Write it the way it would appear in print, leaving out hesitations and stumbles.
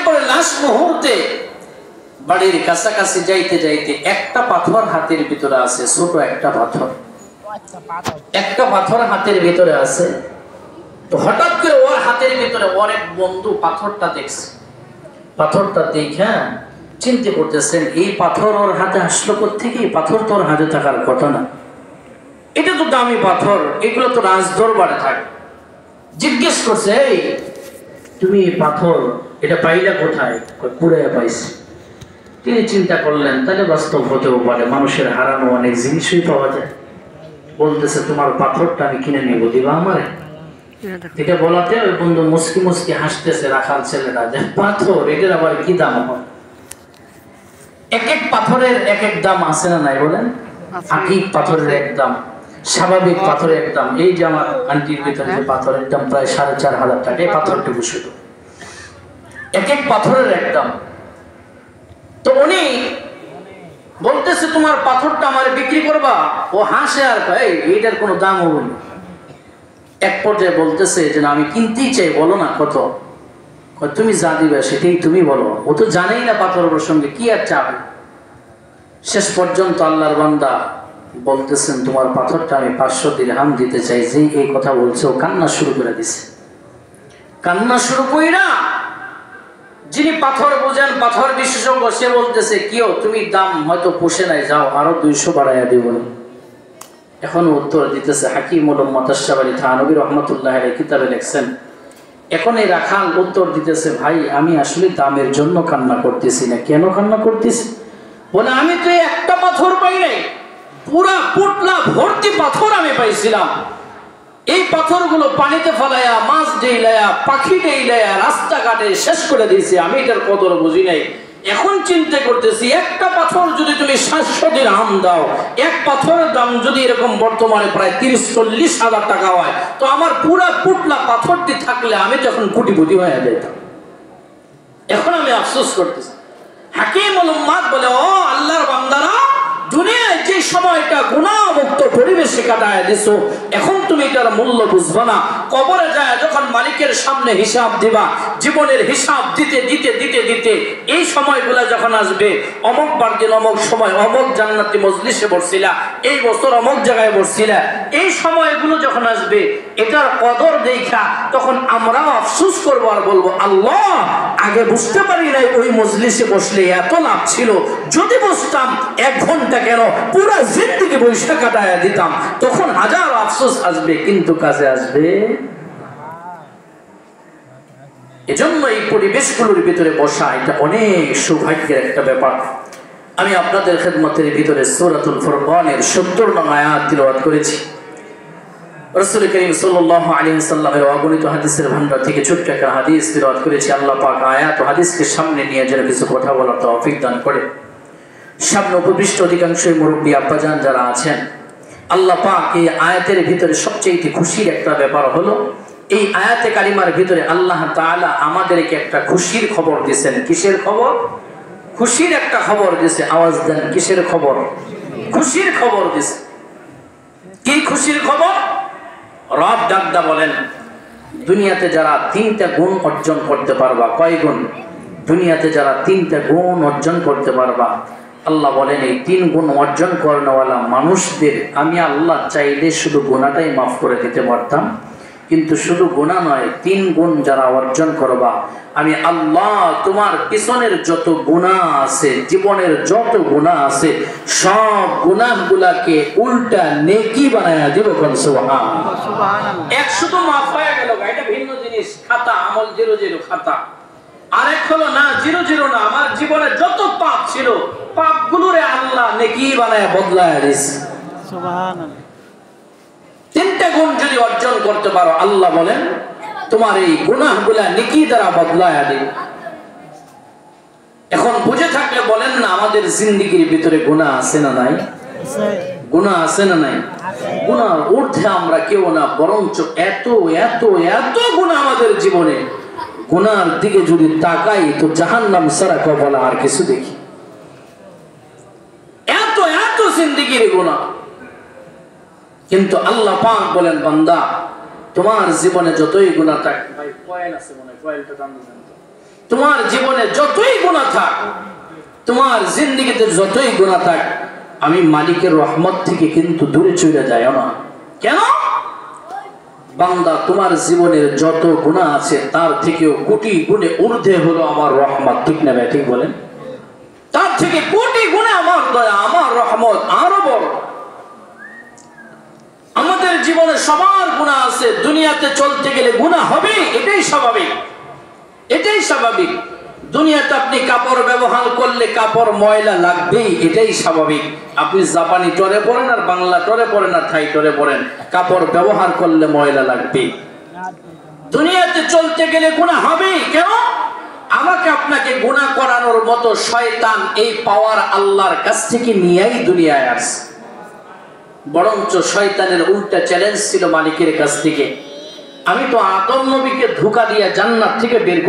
এরপরে লাস্ট মুহূর্তে বাড়ির কাছাকাছি যাইতে যাইতে একটা পাথর হাতের ভিতরে আছে, ছোট একটা পাথর, একটা পাথর হাতের ভিতরে আছে। তো হঠাৎ করে ওর হাতের ভিতরে ওর এক বন্ধু পাথরটা দেখছে। পাথরটা দেখে চিন্তা করতেছেন এই পাথর ওর হাতে আসলো কোত্থেকে? এই পাথর তো ওর হাতে থাকার কথা না, এটা তো দামি পাথর, এগুলো তো রাজদরবারে থাকে। জিজ্ঞেস করছে, এই তুমি এই পাথর এটা পাইলা কোথায়? কুড়ে পাইছি। তিনি চিন্তা করলেন তাহলে বাস্তব হতেও পারে, মানুষের হারানো অনেক জিনিসই পাওয়া যায়। বলতেছে তোমার পাথরটা আমি কিনে নেবো, দিবা আমারে? এটা বলাতে ওই বন্ধু মুসকি মুসকি হাসতেছে, রাখাল ছেলেরা, যে পাথর এটার আবার কি দাম হয়? এক এক পাথরের এক এক দাম আছে না নাই বলেন? আকিক পাথরের এক দাম, স্বাভাবিক পাথরের এক দাম। এই যে আমার আন্টির ভিতরে যে পাথরের দাম প্রায় 4,500 টাকা, এই পাথরটুকু শুধু, এক এক পাথরের এক দাম। তো উনি বলতেছে তোমার পাথরটা আমার বিক্রি করবা? ও হাসে আর কয় এইটার কোনো দাম হবে না। এক পর্যায়ে বলতেছে যে না আমি কিনতেই চাই, বলো না কত? তুমি যা দিবে সেটাই তুমি বলো। ও তো জানেই না পাথর প্রসঙ্গে, কি আর চাবে। শেষ পর্যন্ত আল্লাহর বান্দা বলতেছেন তোমার পাথরটা আমি 500 দিরহাম দিতে চাই। যেই এই কথা বলছে ও কান্না শুরু করে দিছে। কান্না শুরু কইরা যিনি পাথর বোঝেন, পাথর বিশেষজ্ঞ, সে বলতেছে কিও তুমি দাম হয়তো পোষে নাই, যাও আরো 200 বাড়াইয়া দিব। এখন উত্তর দিতেছে হাকিমুল উম্মাত আশরাফ আলী থানভী রহমাতুল্লাহ আলাইহি কিতাবে লিখছেন। এখন এই রাখাল উত্তর দিতেছে, ভাই আমি আসলে দামের জন্য কান্না করতেছি না। কেন কান্না করতেছি? বলে আমি তো একটা পাথর পাই নাই, পুরা পুটলা ভর্তি পাথর আমি পাইছিলাম। এই পাথরগুলো পানিতে ফেলাইয়া, মাছ ডেইলাইয়া, পাখি ডেইলাইয়া রাস্তাঘাটে শেষ করে দিয়েছি। আমি এটার কদর বুঝি নাই। এখন চিন্তা করতেছি একটা পাথর যদি তুমি 700 দিরহাম দাও, এক পাথরের দাম যদি এরকম বর্তমানে প্রায় 30-40 হাজার টাকা হয়, তো আমার পুরা পুটলা পাথরটি থাকলে আমি তখন কোটিপতি হয়ে যেতাম। এখন আমি আফসোস করতেছি। হাকিমুল উম্মাত বলে, ও আল্লাহর বান্দারা, দুনিয়ায় যে সময়টা গুনাহমুক্ত পরিবেশে কাটায় দিছো, এখন তুমি এটার মূল্য বুঝবা না। কবরে যায় যখন মালিকের সামনে হিসাব দিবা, জীবনের হিসাব দিতে দিতে দিতে দিতে এই সময়গুলো যখন আসবে, অমুক বার দিন অমুক সময় অমুক জান্নাতি মজলিসে বসছিলা, এই বছর অমুক জায়গায় বসছিলা, এই সময়গুলো যখন আসবে এটার কদর দেখা তখন আমরাও আফসোস করবো আর বলবো, আল্লাহ আগে বুঝতে পারি নাই ওই মজলিসে বসলে এত লাভ ছিল, যদি বসতাম 1 ঘন্টা কেন পুরো জিন্দেগি বৈশা কাটায়া দিতাম। তখন হাজার আফসোস আসবে, কিন্তু কাজে আসবে। এজন্য এই পরিবেশগুলোর ভিতরে বসা এটা অনেক সৌভাগ্যের একটা ব্যাপার। আমি আপনাদের খেদমতের ভিতরে সূরাতুল ফুরকানের 70 নং আয়াত তিলাওয়াত করেছি। রাসূল করিম সাল্লাল্লাহু আলাইহি ওয়াসাল্লামের অগণিত হাদিসের ভান্ডার থেকে ছোট্ট একটা হাদিস তিলাওয়াত করেছি। আল্লাহ পাক আয়াত ও হাদিসকে সামনে নিয়ে যেন কিছু কথা বলার তৌফিক দান করে। সামনে উপবিষ্ট অধিকাংশই মুরব্বী আব্বাজান যারা আছেন, আল্লাহ পাক এই আয়াতের ভিতরে সবচেয়ে খুশির একটা ব্যাপার হলো, এই আয়াতে কারিমার ভিতরে আল্লাহ তাআলা আমাদেরকে একটা খুশির খবর দিয়েছেন। কিসের খবর? খুশির একটা খবর দিয়েছে। আওয়াজ দেন, কিসের খবর? খুশির খবর দিয়েছে। কি খুশির খবর? রব ডাকদা বলেন, দুনিয়াতে যারা 3টা গুণ অর্জন করতে পারবা। কয় গুণ? দুনিয়াতে যারা 3টা গুণ অর্জন করতে পারবা, আল্লাহ বলেন এই 3 গুণ অর্জন করানোওয়ালা মানুষদের আমি আল্লাহ চাইলে শুধু গুনাহটাই মাফ করে দিতে পারতাম। কিন্তু শুধু গুনাহ নয়, 3 গুণ যারা অর্জন করবা, আমি আল্লাহ তোমার পিছনের যত গুনাহ আছে, জীবনের যত গুনাহ আছে, সব গুনাহগুলোকে উল্টা নেকি বানায়া দিব। সুবহানাল্লাহ, সুবহানাল্লাহ। 100 তো মাফ হয়ে গেল, এটা ভিন্ন জিনিস। খাতা আমল 0 খাতা। আরেক হলো না 0 না, আমার জীবনে যত পাপ ছিল পাপগুলোরে আল্লাহ নেকি বানায়া বদলায়া দিয়েছে। সুবহানাল্লাহ। 3টা গুণ যদি অর্জন করতে পারো, আল্লাহ বলেন তোমার এই গুনাহগুলা নেকি দ্বারা বদলায়া দিই। এখন বুঝে থাকলে বলেন না, আমাদের জিন্দেগির ভিতরে গুনাহ আছে না নাই? গুনাহ আছে না নাই? গুনাহর ঊর্ধ্বে আমরা কেউ না, বরঞ্চ এত এত এত গুনাহ আমাদের জীবনে। গুনাহর দিকে যদি তাকাই তো জাহান্নাম ছাড়া কবলা আর কিছু দেখি। এত এত জিন্দেগির গুনাহ। কিন্তু আল্লাহ পাক বলেন, বান্দা তোমার জীবনে যতই গুনাহ থাক, ভাই কয়েল আছে মনে হয়, কয়েলটা টান দেন তো, তোমার জীবনে যতই গুনাহ থাক, তোমার জিন্দেগিতে যতই গুনাহ থাক, আমি মালিকের রহমত থেকে কিন্তু দূরে চলে যাই না। কেন? বান্দা, তোমার জীবনের যত গুনাহ আছে তার থেকেও কোটি গুণে ঊর্ধ্বে হলো আমার রহমত। ঠিক না ভাই? ঠিক বলেন? তার থেকে কোটি গুণে আমার দয়া, আমার রহমত আরো বড়। আমাদের জীবনে সবার গুনাহ আছে, দুনিয়াতে চলতে গেলে গুনাহ হবে, এটাই স্বাভাবিক, এটাই স্বাভাবিক। দুনিয়াতে আপনি কাপড় ব্যবহার করলে কাপড় ময়লা লাগবেই, এটাই স্বাভাবিক। আপনি জাপানি টরে পড়েন আর বাংলা টরে পড়েন আর থাই টরে পড়েন, কাপড় ব্যবহার করলে ময়লা লাগবে। দুনিয়াতে চলতে গেলে গুনাহ হবেই। কেন? আমাকে আপনাকে গুনাহ করানোর মতো শয়তান এই পাওয়ার আল্লাহর কাছ থেকে নিয়েই দুনিয়ায় আসে। বরঞ্চ শয়তানের উল্টা চ্যালেঞ্জ ছিল মালিকের কাছ থেকে, আমি তো আদম নবীকে ধোঁকা দিয়ে জান্নাত থেকে বের